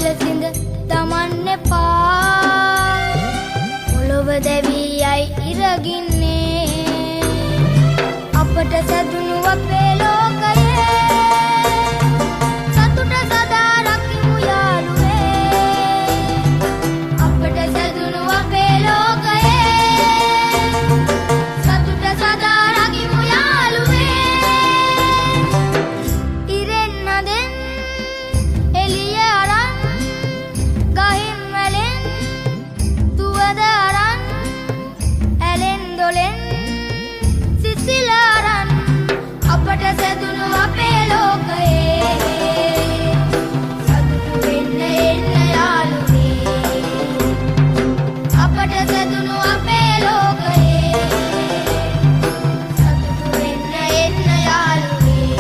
එලසිඳ තමන්න එපා පොළොව දැවී යයි ඉරගින්නේ අපට සැදුණු අපේ ලෝකයේ සතුට සදා රකිමු යාළුවේ අපට සැදුණු අපේ ලෝකයේ සතුට සදා රකිමු යාළුවේ ඉරෙන් නදෙන් එළිය අරන් ගහින් වලින් තුවද අරන් ඇලෙන් දොලෙන් සිසිල අරන් අපට සැදුණු අපේ ලෝකයේ සතුටු වෙන්න එන්න යාළුවේ අපට සැදුණු අපේ ලෝකයේ සතුටු වෙන්න එන්න යාළුවේ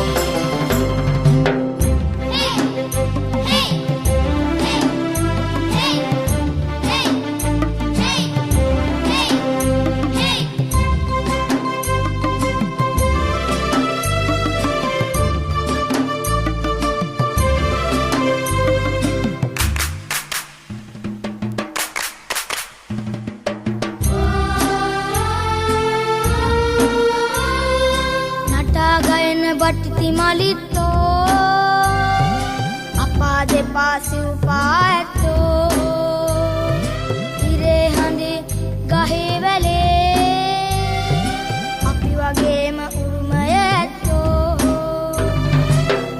නටා ගයන බටිති මලිත්තෝ අපා දෙපා සිව්පා ඇත්තෝ ඉරේ හඳේ ගහේ වැලේ අපි වගේම උරුමය ඇත්තෝ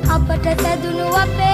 අපට සැදුණු අපේ